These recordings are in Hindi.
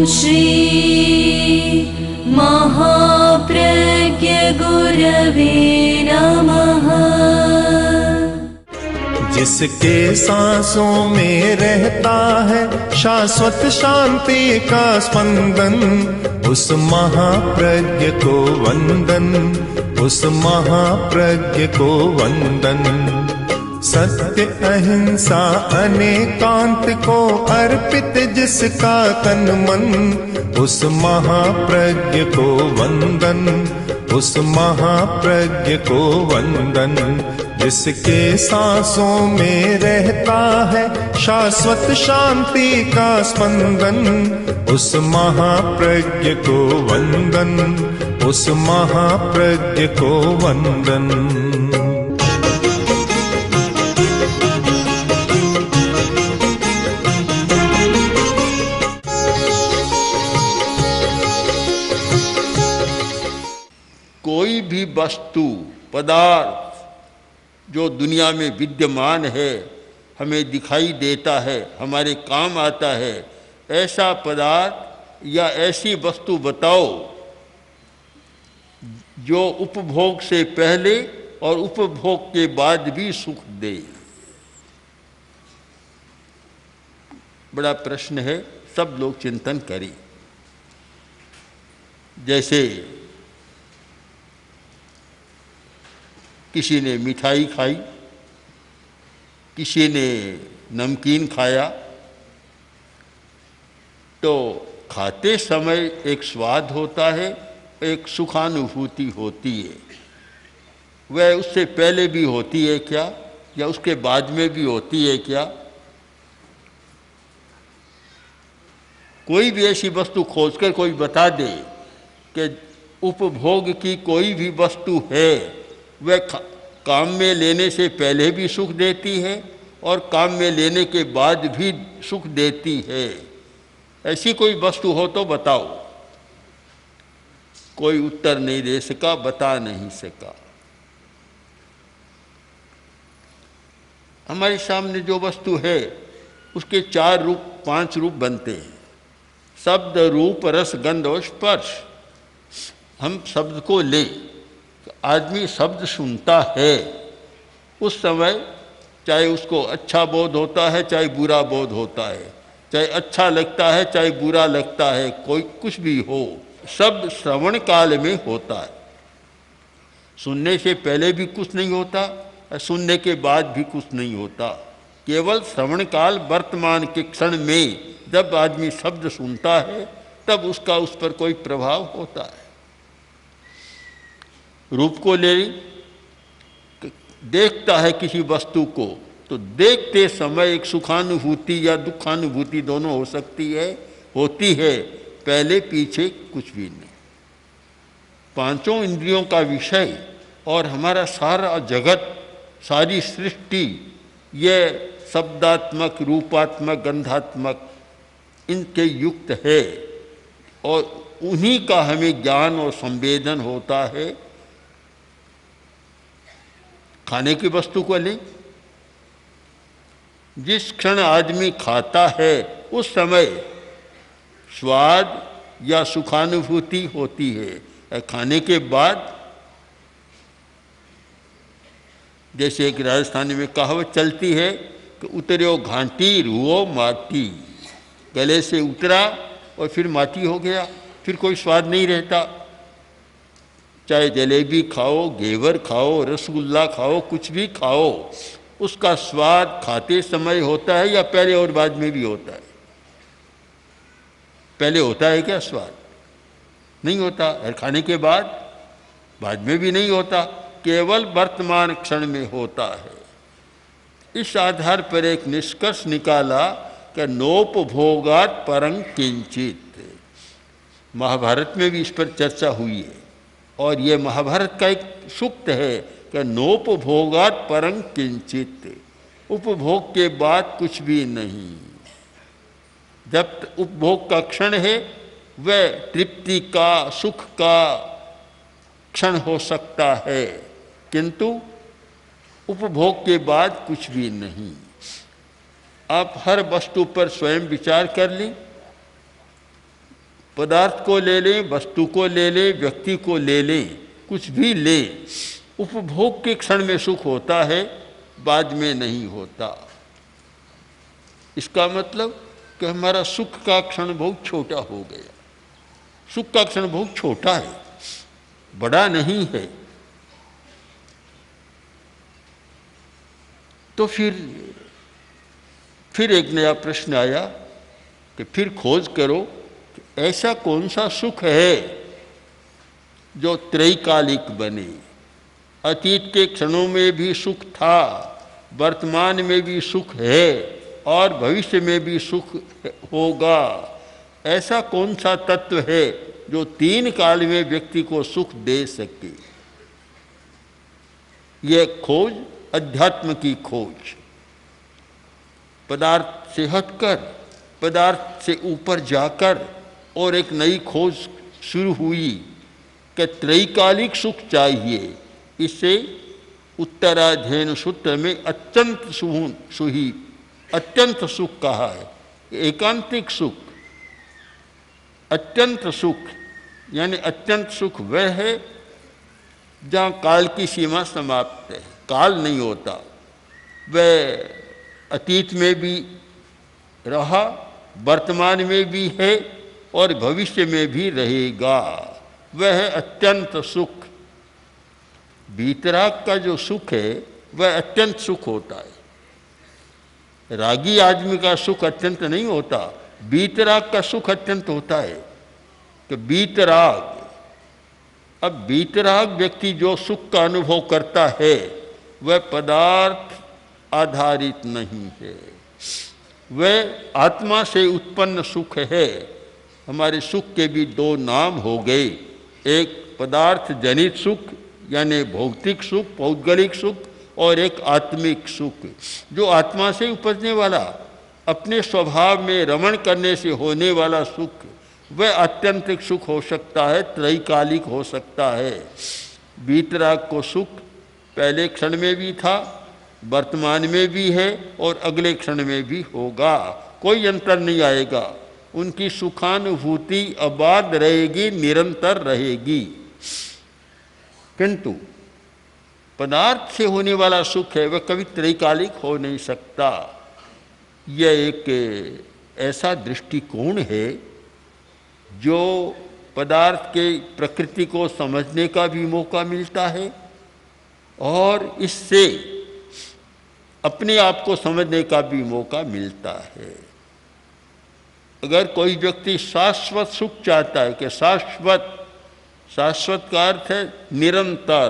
श्री महाप्रज्ञ गुरवे नमः। जिसके सांसों में रहता है शाश्वत शांति का स्पंदन, उस महाप्रज्ञ को वंदन, उस महाप्रज्ञ को वंदन। सत्य अहिंसा अनेकांत को अर्पित जिसका तन मन, उस महाप्रज्ञ को वंदन, उस महाप्रज्ञ को वंदन। जिसके सांसों में रहता है शाश्वत शांति का स्पंदन, उस महाप्रज्ञ को वंदन, उस महाप्रज्ञ को वंदन। कोई भी वस्तु पदार्थ जो दुनिया में विद्यमान है, हमें दिखाई देता है, हमारे काम आता है, ऐसा पदार्थ या ऐसी वस्तु बताओ जो उपभोग से पहले और उपभोग के बाद भी सुख दे। बड़ा प्रश्न है, सब लोग चिंतन करें। जैसे किसी ने मिठाई खाई, किसी ने नमकीन खाया, तो खाते समय एक स्वाद होता है, एक सुखानुभूति होती है। वह उससे पहले भी होती है क्या, या उसके बाद में भी होती है क्या? कोई भी ऐसी वस्तु खोजकर कोई बता दे कि उपभोग की कोई भी वस्तु है, वह काम में लेने से पहले भी सुख देती है और काम में लेने के बाद भी सुख देती है। ऐसी कोई वस्तु हो तो बताओ। कोई उत्तर नहीं दे सका, बता नहीं सका। हमारे सामने जो वस्तु है उसके 4 रूप 5 रूप बनते हैं। शब्द, रूप, रस, गंध और स्पर्श। हम शब्द को लें, आदमी शब्द सुनता है, उस समय चाहे उसको अच्छा बोध होता है चाहे बुरा बोध होता है, चाहे अच्छा लगता है चाहे बुरा लगता है, कोई कुछ भी हो, शब्द श्रवण काल में होता है। सुनने से पहले भी कुछ नहीं होता, सुनने के बाद भी कुछ नहीं होता। केवल श्रवण काल वर्तमान के क्षण में जब आदमी शब्द सुनता है तब उसका उस पर कोई प्रभाव होता है। रूप को ले, देखता है किसी वस्तु को, तो देखते समय एक सुखानुभूति या दुखानुभूति दोनों हो सकती है, होती है, पहले पीछे कुछ भी नहीं। 5 इंद्रियों का विषय और हमारा सारा जगत, सारी सृष्टि, ये शब्दात्मक, रूपात्मक, गंधात्मक इनके युक्त है और उन्हीं का हमें ज्ञान और संवेदन होता है। खाने की वस्तु को लें, जिस क्षण आदमी खाता है उस समय स्वाद या सुखानुभूति होती है। खाने के बाद, जैसे एक राजस्थानी में कहावत चलती है कि उतर्यो घाटी रुओ माटी, गले से उतरा और फिर माटी हो गया, फिर कोई स्वाद नहीं रहता। चाहे जलेबी खाओ, घेवर खाओ, रसगुल्ला खाओ, कुछ भी खाओ, उसका स्वाद खाते समय होता है या पहले और बाद में भी होता है? पहले होता है क्या स्वाद? नहीं होता। और खाने के बाद में भी नहीं होता, केवल वर्तमान क्षण में होता है। इस आधार पर एक निष्कर्ष निकाला कि नोपभोगात् परं किंचित। महाभारत में भी इस पर चर्चा हुई है और ये महाभारत का एक सूक्त है कि नोपभोगात् परं किंचित, उपभोग के बाद कुछ भी नहीं। जब उपभोग का क्षण है वह तृप्ति का, सुख का क्षण हो सकता है, किंतु उपभोग के बाद कुछ भी नहीं। आप हर वस्तु पर स्वयं विचार कर लें। पदार्थ को ले लें, वस्तु को ले लें, व्यक्ति को ले लें, कुछ भी लें, उपभोग के क्षण में सुख होता है, बाद में नहीं होता। इसका मतलब कि हमारा सुख का क्षण बहुत छोटा हो गया। सुख का क्षण बहुत छोटा है, बड़ा नहीं है। तो फिर एक नया प्रश्न आया कि फिर खोज करो कि ऐसा कौन सा सुख है जो त्रैकालिक बने। अतीत के क्षणों में भी सुख था, वर्तमान में भी सुख है और भविष्य में भी सुख होगा। ऐसा कौन सा तत्व है जो तीन काल में व्यक्ति को सुख दे सके। यह खोज अध्यात्म की खोज, पदार्थ से हटकर, पदार्थ से ऊपर जाकर और एक नई खोज शुरू हुई कि त्रैकालिक सुख चाहिए। इसे उत्तराध्ययन सूत्र में अत्यंत सुही, अत्यंत सुख कहा है। एकांतिक सुख, अत्यंत सुख, यानी अत्यंत सुख वह है जहाँ काल की सीमा समाप्त है, काल नहीं होता। वह अतीत में भी रहा, वर्तमान में भी है और भविष्य में भी रहेगा। वह है अत्यंत सुख। वीतराग का जो सुख है वह अत्यंत सुख होता है। रागी आदमी का सुख अत्यंत नहीं होता, वीतराग का सुख अत्यंत होता है। कि वीतराग, अब वीतराग व्यक्ति जो सुख का अनुभव करता है वह पदार्थ आधारित नहीं है, वह आत्मा से उत्पन्न सुख है। हमारे सुख के भी दो नाम हो गए, एक पदार्थ जनित सुख यानी भौतिक सुख, पौद्गलिक सुख, और एक आत्मिक सुख जो आत्मा से उपजने वाला, अपने स्वभाव में रमण करने से होने वाला सुख, वह आत्यंतिक सुख हो सकता है, त्रैकालिक हो सकता है। वीतराग को सुख पहले क्षण में भी था, वर्तमान में भी है और अगले क्षण में भी होगा, कोई अंतर नहीं आएगा। उनकी सुखानुभूति अबाध रहेगी, निरंतर रहेगी। किंतु पदार्थ से होने वाला सुख है वह कभी त्रैकालिक हो नहीं सकता। यह एक ऐसा दृष्टिकोण है जो पदार्थ के प्रकृति को समझने का भी मौका मिलता है और इससे अपने आप को समझने का भी मौका मिलता है। अगर कोई व्यक्ति शाश्वत सुख चाहता है कि शाश्वत, शाश्वत का अर्थ है निरंतर,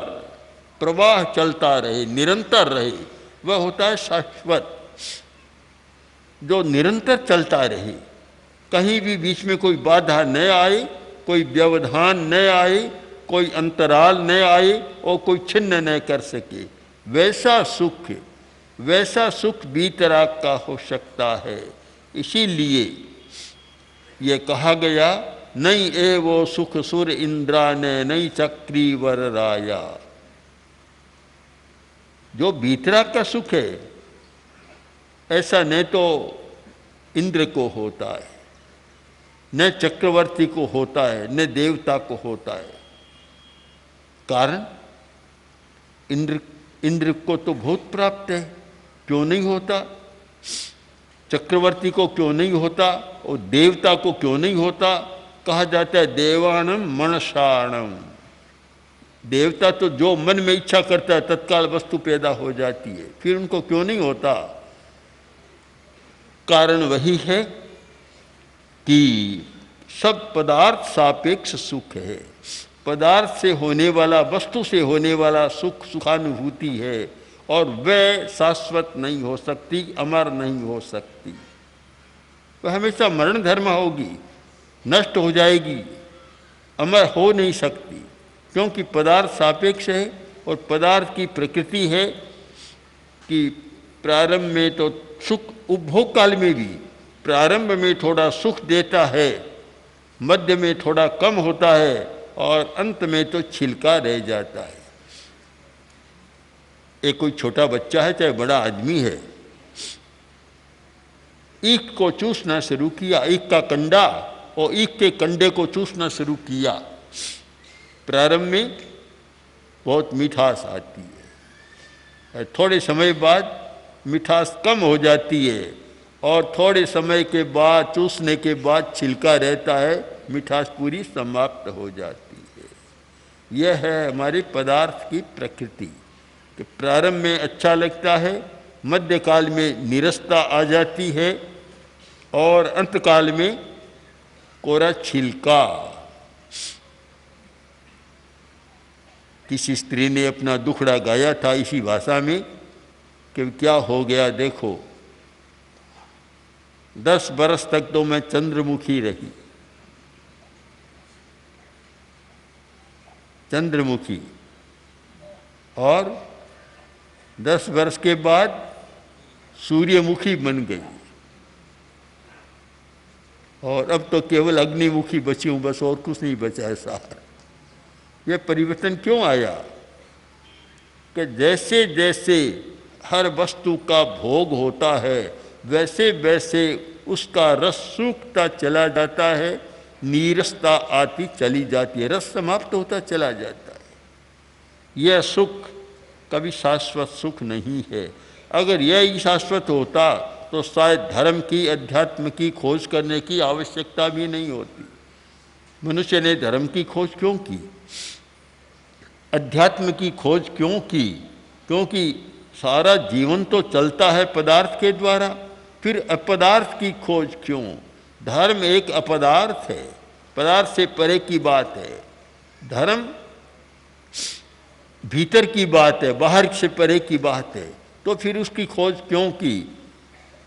प्रवाह चलता रहे, निरंतर रहे, वह होता है शाश्वत। जो निरंतर चलता रहे, कहीं भी बीच में कोई बाधा न आए, कोई व्यवधान न आए, कोई अंतराल न आए और कोई छिन्न न कर सके, वैसा सुख वीतराग का हो सकता है। इसीलिए ये कहा गया, नहीं ए वो सुख सुर इंद्रा ने नहीं चक्री वर राया। जो वीतराग का सुख है ऐसा न तो इंद्र को होता है, न चक्रवर्ती को होता है, न देवता को होता है। कारण इंद्र को तो भूत प्राप्त है, क्यों नहीं होता? चक्रवर्ती को क्यों नहीं होता और देवता को क्यों नहीं होता? कहा जाता है देवानम मनसाणम। देवता तो जो मन में इच्छा करता है तत्काल वस्तु पैदा हो जाती है, फिर उनको क्यों नहीं होता? कारण वही है कि सब पदार्थ सापेक्ष सुख है। पदार्थ से होने वाला, वस्तु से होने वाला सुख सुखानुभूति है और वह शाश्वत नहीं हो सकती, अमर नहीं हो सकती। वह हमेशा मरण धर्म होगी, नष्ट हो जाएगी, अमर हो नहीं सकती, क्योंकि पदार्थ सापेक्ष है और पदार्थ की प्रकृति है कि प्रारंभ में तो सुख, उपभोग काल में भी प्रारंभ में थोड़ा सुख देता है, मध्य में थोड़ा कम होता है और अंत में तो छिलका रह जाता है। एक कोई छोटा बच्चा है चाहे बड़ा आदमी है, ईख को चूसना शुरू किया, ईख का कंडा और ईख के कंडे को चूसना शुरू किया। प्रारंभ में बहुत मिठास आती है, थोड़े समय बाद मिठास कम हो जाती है और थोड़े समय के बाद चूसने के बाद छिलका रहता है, मिठास पूरी समाप्त हो जाती है। यह है हमारे पदार्थ की प्रकृति कि प्रारंभ में अच्छा लगता है, मध्यकाल में नीरसता आ जाती है और अंतकाल में कोरा छिलका। किसी स्त्री ने अपना दुखड़ा गाया था इसी भाषा में कि क्या हो गया देखो, 10 बरस तक तो मैं चंद्रमुखी रही, चंद्रमुखी, और 10 वर्ष के बाद सूर्यमुखी बन गई और अब तो केवल अग्निमुखी बची हूँ, बस और कुछ नहीं बचा है सार। यह परिवर्तन क्यों आया कि जैसे जैसे हर वस्तु का भोग होता है वैसे वैसे उसका रस सूखता चला जाता है, नीरसता आती चली जाती है, रस समाप्त होता चला जाता है। यह सुख कभी शाश्वत सुख नहीं है। अगर यह ही शाश्वत होता तो शायद धर्म की, अध्यात्म की खोज करने की आवश्यकता भी नहीं होती। मनुष्य ने धर्म की खोज क्यों की, अध्यात्म की खोज क्यों की? क्योंकि सारा जीवन तो चलता है पदार्थ के द्वारा, फिर अपदार्थ की खोज क्यों? धर्म एक अपदार्थ है, पदार्थ से परे की बात है। धर्म भीतर की बात है, बाहर से परे की बात है। तो फिर उसकी खोज क्यों की?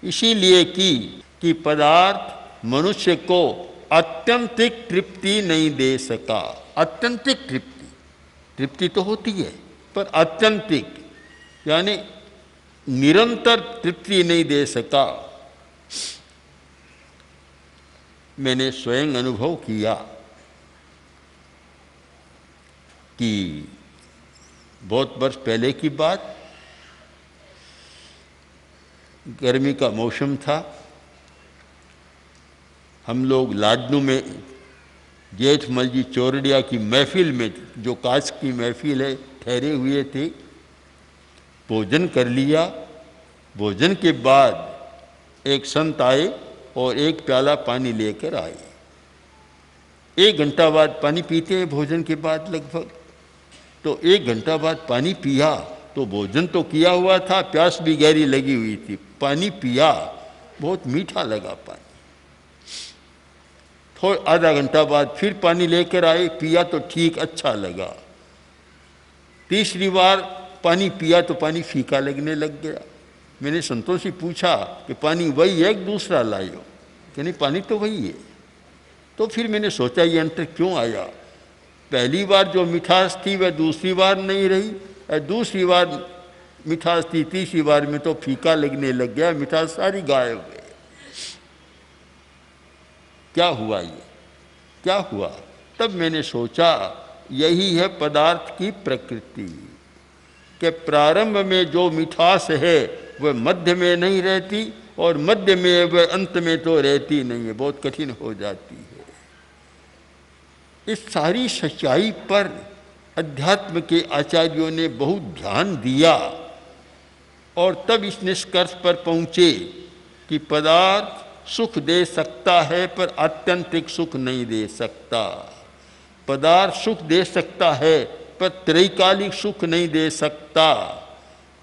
इसीलिए की कि पदार्थ मनुष्य को आत्यंतिक तृप्ति नहीं दे सका। आत्यंतिक तृप्ति, तृप्ति तो होती है पर आत्यंतिक यानी निरंतर तृप्ति नहीं दे सका। मैंने स्वयं अनुभव किया कि बहुत वर्ष पहले की बात, गर्मी का मौसम था, हम लोग लाडनू में जेठमल जी चौरड़िया की महफिल में, जो कांच की महफिल है, ठहरे हुए थे। भोजन कर लिया। भोजन के बाद एक संत आए और एक प्याला पानी लेकर आए। 1 घंटा बाद पानी पीते हैं भोजन के बाद लगभग, तो 1 घंटा बाद पानी पिया तो भोजन तो किया हुआ था, प्यास भी गहरी लगी हुई थी। पानी पिया, बहुत मीठा लगा पानी। थोड़ा आधा घंटा बाद फिर पानी लेकर आए, पिया तो ठीक अच्छा लगा। तीसरी बार पानी पिया तो पानी फीका लगने लग गया। मैंने संतों से पूछा कि पानी वही है कि दूसरा लायो? कि नहीं, पानी तो वही है। तो फिर मैंने सोचा ये अंतर क्यों आया? पहली बार जो मिठास थी वह दूसरी बार नहीं रही, और दूसरी बार मिठास थी तीसरी बार में तो फीका लगने लग गया, मिठास सारी गायब है। क्या हुआ ये, क्या हुआ? तब मैंने सोचा यही है पदार्थ की प्रकृति कि प्रारंभ में जो मिठास है वह मध्य में नहीं रहती और मध्य में वह अंत में तो रहती नहीं है, बहुत कठिन हो जाती है। इस सारी सच्चाई पर अध्यात्म के आचार्यों ने बहुत ध्यान दिया और तब इस निष्कर्ष पर पहुँचे कि पदार्थ सुख दे सकता है पर आत्यंतिक सुख नहीं दे सकता। पदार्थ सुख दे सकता है पर त्रैकालिक सुख नहीं दे सकता।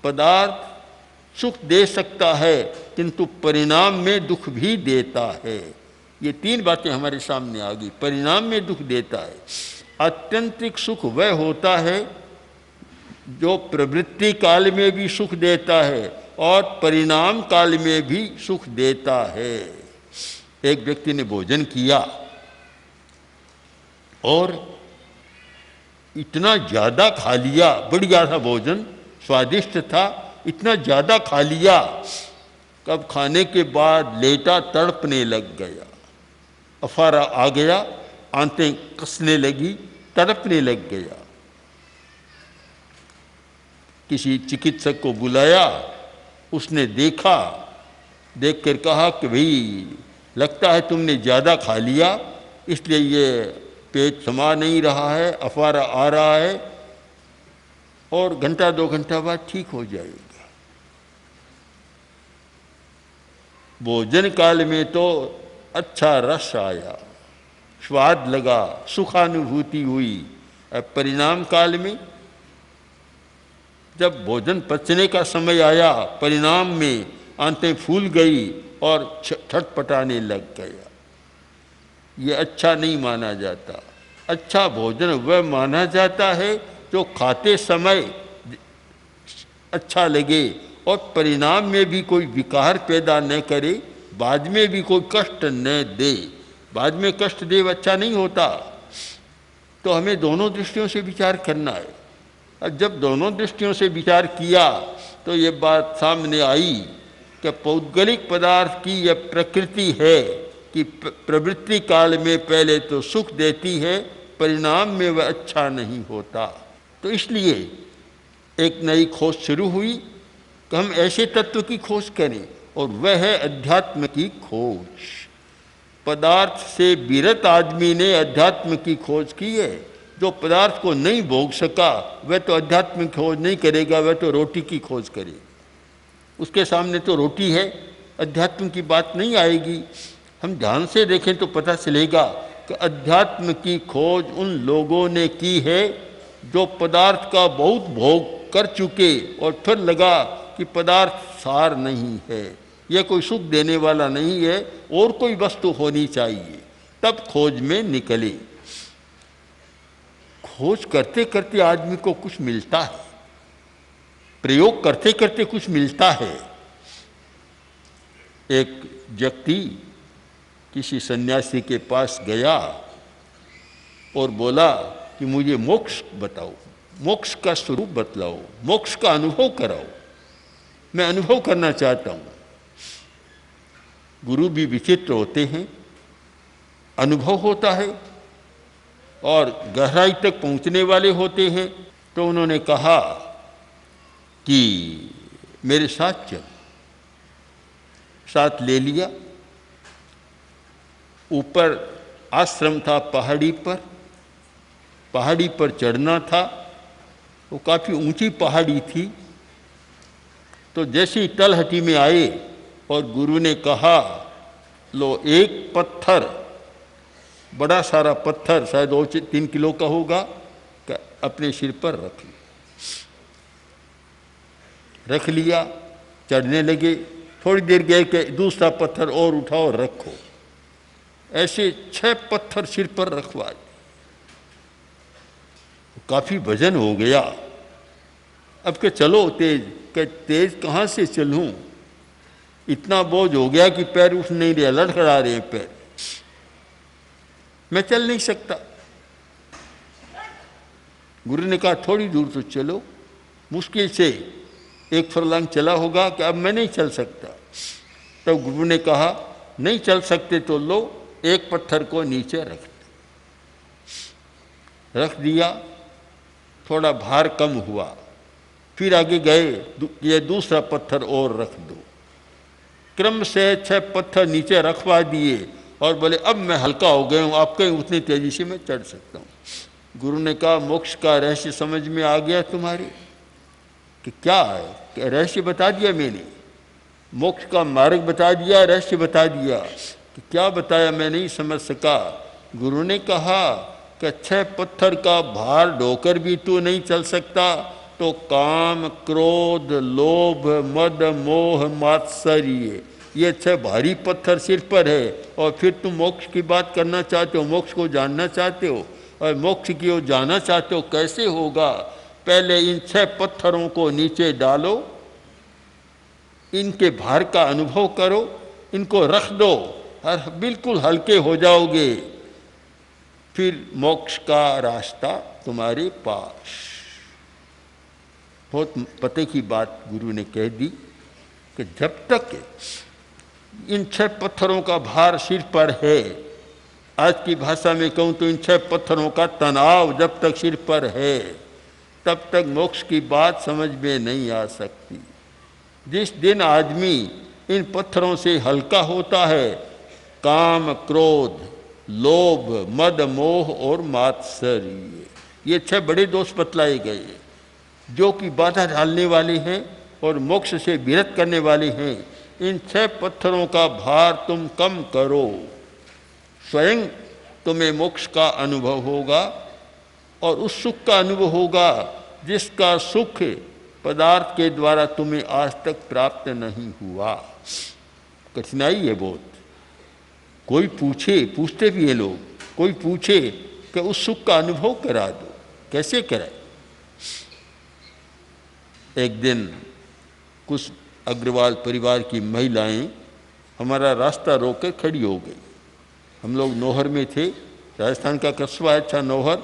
पदार्थ सुख दे सकता है किंतु परिणाम में दुख भी देता है। ये 3 बातें हमारे सामने आ गई। परिणाम में दुख देता है। आत्यंतिक सुख वह होता है जो प्रवृत्ति काल में भी सुख देता है और परिणाम काल में भी सुख देता है। एक व्यक्ति ने भोजन किया और इतना ज़्यादा खा लिया, बढ़िया था भोजन, स्वादिष्ट था, इतना ज़्यादा खा लिया, कब खाने के बाद लेटा तड़पने लग गया, अफारा आ गया, आंतें कसने लगी, तड़पने लग गया। किसी चिकित्सक को बुलाया, उसने देखा, देखकर कहा कि भाई लगता है तुमने ज़्यादा खा लिया इसलिए ये पेट समा नहीं रहा है, अफवारा आ रहा है और घंटा 2 घंटा बाद ठीक हो जाएगा। भोजन काल में तो अच्छा रस आया, स्वाद लगा, सुखानुभूति हुई। अब परिणाम काल में जब भोजन पचने का समय आया, परिणाम में आंतें फूल गई और छटपटाने लग गया। ये अच्छा नहीं माना जाता। अच्छा भोजन वह माना जाता है जो खाते समय अच्छा लगे और परिणाम में भी कोई विकार पैदा न करे, बाद में भी कोई कष्ट न दे। बाद में कष्ट दे अच्छा नहीं होता। तो हमें दोनों दृष्टियों से विचार करना है। और जब दोनों दृष्टियों से विचार किया तो ये बात सामने आई कि पौद्गलिक पदार्थ की यह प्रकृति है कि प्रवृत्ति काल में पहले तो सुख देती है, परिणाम में वह अच्छा नहीं होता। तो इसलिए एक नई खोज शुरू हुई कि हम ऐसे तत्व की खोज करें, और वह है अध्यात्म की खोज। पदार्थ से विरत आदमी ने अध्यात्म की खोज की है। जो पदार्थ को नहीं भोग सका वह तो अध्यात्म की खोज नहीं करेगा, वह तो रोटी की खोज करेगा। उसके सामने तो रोटी है, अध्यात्म की बात नहीं आएगी। हम ध्यान से देखें तो पता चलेगा कि अध्यात्म की खोज उन लोगों ने की है जो पदार्थ का बहुत भोग कर चुके और फिर लगा कि पदार्थ सार नहीं है, यह कोई सुख देने वाला नहीं है, और कोई वस्तु होनी चाहिए, तब खोज में निकले। खोज करते करते आदमी को कुछ मिलता है, प्रयोग करते करते कुछ मिलता है। एक व्यक्ति किसी सन्यासी के पास गया और बोला कि मुझे मोक्ष बताओ, मोक्ष का स्वरूप बतलाओ, मोक्ष का अनुभव कराओ, मैं अनुभव करना चाहता हूँ। गुरु भी विचित्र होते हैं, अनुभव होता है और गहराई तक पहुँचने वाले होते हैं। तो उन्होंने कहा कि मेरे साथ चल। साथ ले लिया। ऊपर आश्रम था, पहाड़ी पर चढ़ना था। वो काफ़ी ऊंची पहाड़ी थी। तो जैसे ही तलहटी में आए और गुरु ने कहा, लो एक पत्थर, बड़ा सारा पत्थर, शायद 2-3 किलो का होगा, अपने सिर पर रख लिया। चढ़ने लगे। थोड़ी देर गए कि दूसरा पत्थर और उठाओ रखो। ऐसे 6 पत्थर सिर पर रखवा दिए। काफ़ी वजन हो गया। अब के चलो तेज, कि तेज कहाँ से चलूँ, इतना बोझ हो गया कि पैर उठ नहीं रहे, लड़खड़ा रहे हैं पैर, मैं चल नहीं सकता। गुरु ने कहा थोड़ी दूर तो चलो। मुश्किल से 1 फरलांग चला होगा कि अब मैं नहीं चल सकता। तब गुरु ने कहा नहीं चल सकते तो लो, एक पत्थर को नीचे रख दिया। थोड़ा भार कम हुआ। फिर आगे गए, ये दूसरा पत्थर और रख दो। क्रम से 6 पत्थर नीचे रखवा दिए और बोले अब मैं हल्का हो गया हूँ, आप कहीं उतनी तेजी से मैं चढ़ सकता हूँ। गुरु ने कहा मोक्ष का रहस्य समझ में आ गया तुम्हारे? कि क्या है? कि रहस्य बता दिया मैंने, मोक्ष का मार्ग बता दिया, रहस्य बता दिया। कि क्या बताया मैं नहीं समझ सका। गुरु ने कहा कि 6 पत्थर का भार ढोकर भी तू नहीं चल सकता तो काम, क्रोध, लोभ, मद, मोह, मात्सर्य, ये 6 भारी पत्थर सिर पर है, और फिर तुम मोक्ष की बात करना चाहते हो, मोक्ष को जानना चाहते हो, और मोक्ष की ओर जाना चाहते हो, कैसे होगा? पहले इन 6 पत्थरों को नीचे डालो, इनके भार का अनुभव करो, इनको रख दो और बिल्कुल हल्के हो जाओगे, फिर मोक्ष का रास्ता तुम्हारे पास। बहुत पते की बात गुरु ने कह दी कि जब तक इन 6 पत्थरों का भार सिर पर है, आज की भाषा में कहूँ तो इन 6 पत्थरों का तनाव जब तक सिर पर है, तब तक मोक्ष की बात समझ में नहीं आ सकती। जिस दिन आदमी इन पत्थरों से हल्का होता है, काम, क्रोध, लोभ, मद, मोह और मात्सर्य, ये 6 बड़े दोष बतलाए गए जो कि बाधा डालने वाले हैं और मोक्ष से विरत करने वाले हैं। इन 6 पत्थरों का भार तुम कम करो, स्वयं तुम्हें मोक्ष का अनुभव होगा और उस सुख का अनुभव होगा जिसका सुख पदार्थ के द्वारा तुम्हें आज तक प्राप्त नहीं हुआ। कठिनाई है बहुत। कोई पूछते भी है लोग, कोई पूछे कि उस सुख का अनुभव करा दो, कैसे कराए। एक दिन कुछ अग्रवाल परिवार की महिलाएं हमारा रास्ता रोककर खड़ी हो गई। हम लोग नौहर में थे, राजस्थान का कस्बा अच्छा नौहर,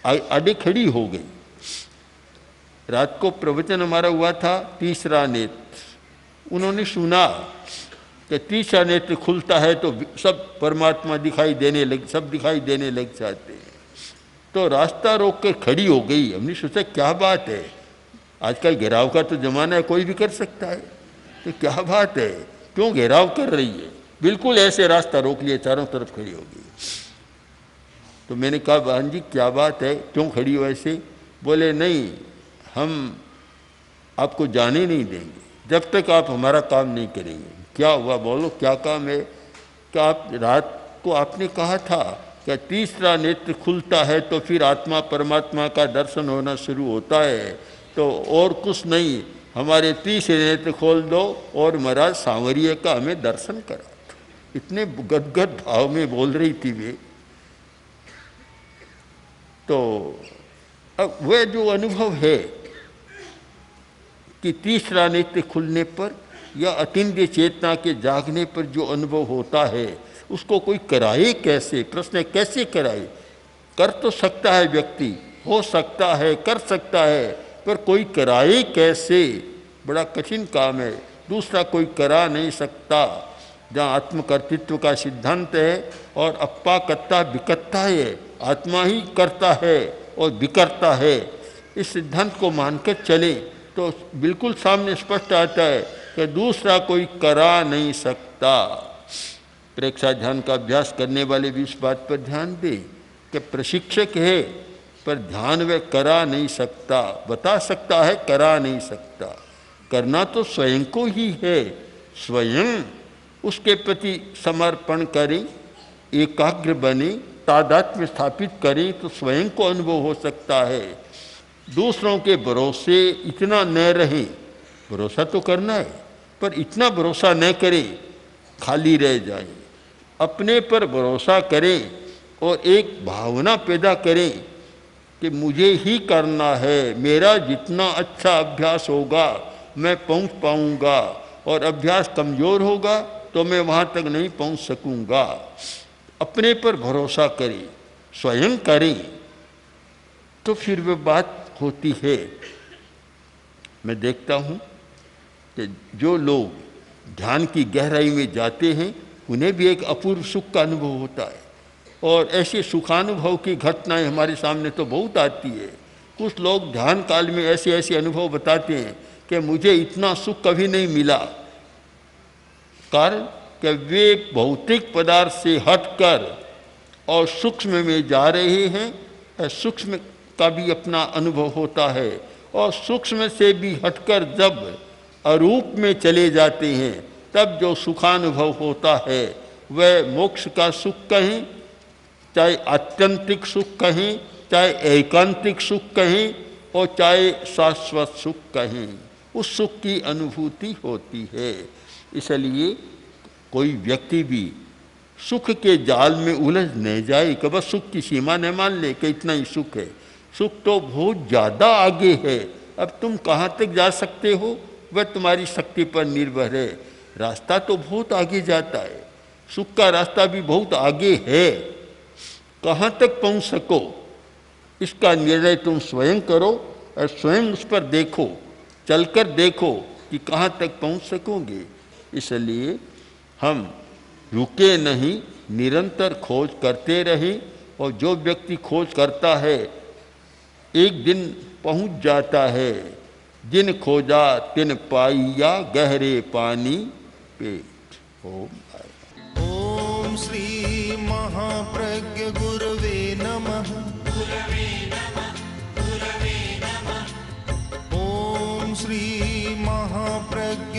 आगे खड़ी हो गई। रात को प्रवचन हमारा हुआ था तीसरा नेत्र। उन्होंने सुना कि तीसरा नेत्र खुलता है तो सब परमात्मा दिखाई देने लग जाते हैं। तो रास्ता रोक कर खड़ी हो गई। हमने सोचा क्या बात है, आजकल घेराव का तो जमाना है, कोई भी कर सकता है, तो क्या बात है, क्यों घेराव कर रही है। बिल्कुल ऐसे रास्ता रोक लिए, चारों तरफ खड़ी हो गई। तो मैंने कहा बहन जी क्या बात है, क्यों खड़ी हो ऐसे। बोले नहीं, हम आपको जाने नहीं देंगे जब तक आप हमारा काम नहीं करेंगे। क्या हुआ, बोलो क्या काम है। कि आप रात को आपने कहा था कि तीसरा नेत्र खुलता है तो फिर आत्मा परमात्मा का दर्शन होना शुरू होता है, तो और कुछ नहीं, हमारे तीसरे नेत्र खोल दो और महाराज सांवरिया का हमें दर्शन करा। इतने गदगद भाव में बोल रही थी वे। तो अब वह जो अनुभव है कि तीसरा नेत्र खुलने पर या अतीन्द्रिय चेतना के जागने पर जो अनुभव होता है, उसको कोई कराए कैसे। प्रश्न है कैसे कराए। कर तो सकता है व्यक्ति, हो सकता है, कर सकता है, पर कोई कराए कैसे, बड़ा कठिन काम है। दूसरा कोई करा नहीं सकता। जहाँ आत्मकर्तृत्व का सिद्धांत है और अप्पा कत्ता विकत्ता है, आत्मा ही करता है और विकर्ता है, इस सिद्धांत को मानकर चले तो बिल्कुल सामने स्पष्ट आता है कि दूसरा कोई करा नहीं सकता। प्रेक्षा ध्यान का अभ्यास करने वाले भी इस बात पर ध्यान दें कि प्रशिक्षक है पर ध्यान वह करा नहीं सकता। बता सकता है, करा नहीं सकता। करना तो स्वयं को ही है। स्वयं उसके प्रति समर्पण करें, एकाग्र बने, तादात्म्य स्थापित करें तो स्वयं को अनुभव हो सकता है। दूसरों के भरोसे इतना न रहे, भरोसा तो करना है पर इतना भरोसा न करें खाली रह जाए। अपने पर भरोसा करें और एक भावना पैदा करें कि मुझे ही करना है, मेरा जितना अच्छा अभ्यास होगा मैं पहुंच पाऊंगा, और अभ्यास कमज़ोर होगा तो मैं वहाँ तक नहीं पहुँच सकूंगा। अपने पर भरोसा करें, स्वयं करें तो फिर वह बात होती है। मैं देखता हूँ कि जो लोग ध्यान की गहराई में जाते हैं उन्हें भी एक अपूर्व सुख का अनुभव होता है, और ऐसे सुखानुभव की घटनाएं हमारे सामने तो बहुत आती है। कुछ लोग ध्यान काल में ऐसे ऐसे अनुभव बताते हैं कि मुझे इतना सुख कभी नहीं मिला। कारण कि वे भौतिक पदार्थ से हटकर और सूक्ष्म में जा रहे हैं। सूक्ष्म का भी अपना अनुभव होता है, और सूक्ष्म से भी हटकर जब अरूप में चले जाते हैं तब जो सुखानुभव होता है वह मोक्ष का सुख कहें, चाहे आत्यंतिक सुख कहें, चाहे एकांतिक सुख कहें, और चाहे शाश्वत सुख कहें, उस सुख की अनुभूति होती है। इसलिए कोई व्यक्ति भी सुख के जाल में उलझ नहीं जाए कि बस सुख की सीमा न मान ले कि इतना ही सुख है। सुख तो बहुत ज़्यादा आगे है। अब तुम कहाँ तक जा सकते हो वह तुम्हारी शक्ति पर निर्भर है। रास्ता तो बहुत आगे जाता है, सुख का रास्ता भी बहुत आगे है। कहाँ तक पहुँच सको इसका निर्णय तुम स्वयं करो और स्वयं उस पर देखो, चलकर देखो कि कहाँ तक पहुँच सकोगे। इसलिए हम रुके नहीं, निरंतर खोज करते रहें, और जो व्यक्ति खोज करता है एक दिन पहुँच जाता है। जिन खोजा तिन पाइया गहरे पानी पेट। ओम ओम श्री महाप्रज्ञ गुरवे नमः। ओम श्री महाप्रज्ञ